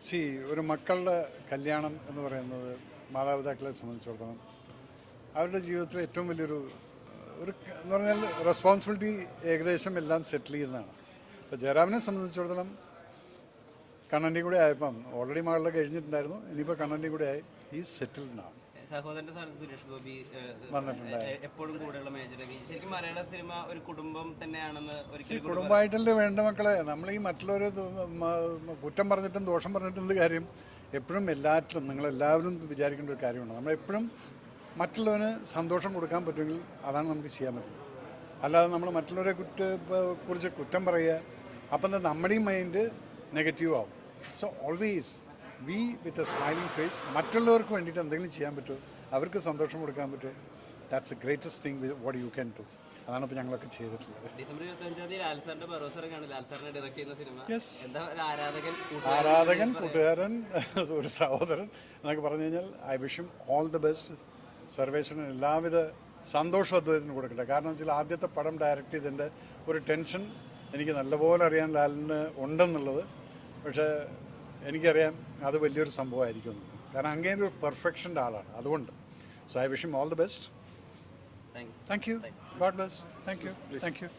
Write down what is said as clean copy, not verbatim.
C ഒരു മക്കളുടെ കല്യാണം എന്ന് പറയുന്നത് മാതാപിതാക്കളെ സംബന്ധിച്ചിടത്തോളം അവരുടെ ജീവിതത്തിലെ ഏറ്റവും വലിയൊരു എന്ന് പറഞ്ഞാൽ റെസ്പോൺസിബിലിറ്റി ഏകദേശം എല്ലാം സെറ്റിൽ ചെയ്യുന്നതാണ്. ഇപ്പോൾ ജയറാമിനെ സംബന്ധിച്ചിടത്തോളം കണ്ണൻ്റെ കൂടെ ആയപ്പം ഓൾറെഡി മകളുടെ കഴിഞ്ഞിട്ടുണ്ടായിരുന്നു, ഇനിയിപ്പോൾ കണ്ണൻ്റെ കൂടെ ആയി ഈ സെറ്റിൽഡാണ്. സഹോദരന്റെ സ്ഥാനത്ത് സുരേഷ് ഗോപി എപ്പോഴും കൂടെയുള്ള മേജർ രവി. ശരിക്കും മലയാള സിനിമ ഒരു കുടുംബം തന്നെയാണെന്ന് ഒരിക്കലും കുടുംബമായിട്ടല്ലേ വേണ്ട മക്കളെ. നമ്മൾ ഈ മറ്റുള്ളവർ കുറ്റം പറഞ്ഞിട്ടും ദോഷം പറഞ്ഞിട്ടും എന്ത് കാര്യം? എപ്പോഴും എല്ലാറ്റിലും നിങ്ങളെല്ലാവരും വിചാരിക്കേണ്ട ഒരു കാര്യമാണ്, നമ്മളെപ്പോഴും മറ്റുള്ളവന് സന്തോഷം കൊടുക്കാൻ പറ്റുമെങ്കിൽ അതാണ് നമുക്ക് ചെയ്യാൻ പറ്റുന്നത്. അല്ലാതെ നമ്മൾ മറ്റുള്ളവരെ കുറിച്ച് കുറ്റം പറയുക, അപ്പം നമ്മുടെയും മൈൻഡ് നെഗറ്റീവ് ആവും. So always be with a smiling face. മറ്റുള്ളവർക്ക് വേണ്ടിയിട്ട് എന്തെങ്കിലും ചെയ്യാൻ പറ്റുമോ, അവർക്ക് സന്തോഷം കൊടുക്കാൻ പറ്റുമോ, that's a greatest thing what you can do. അതാണ് ഇപ്പോൾ ഞങ്ങളൊക്കെ ചെയ്തിട്ടുള്ളത്. ഡിസംബർ 25 ലാൽ സാറിന്റെ ബറോസറങ്ങാണ് ലാൽ സാറിനെ ഡയറക്ട് ചെയ്യുന്ന സിനിമ. എന്താ ആരാധകൻ, കൂട്ടുകാരൻ, ഒരു സഹോദരൻ എന്നൊക്കെ പറഞ്ഞു കഴിഞ്ഞാൽ I wish him all the best. സർവേശ്വരൻ എല്ലാവിധ സന്തോഷം അദ്ദേഹത്തിന് കൊടുക്കട്ടെ. കാരണം വെച്ചാൽ ആദ്യത്തെ പടം ഡയറക്റ്റ് ചെയ്തതിൻ്റെ ഒരു ടെൻഷൻ എനിക്ക് നല്ലപോലെ അറിയാൻ ലാലിന് ഉണ്ടെന്നുള്ളത്. പക്ഷേ എനിക്കറിയാം അത് വലിയൊരു സംഭവമായിരിക്കും, കാരണം അങ്ങനെ ഒരു പെർഫെക്ഷൻ്റെ ആളാണ്. അതുകൊണ്ട് so I wish him all the best. Thank you. God bless. Thank you.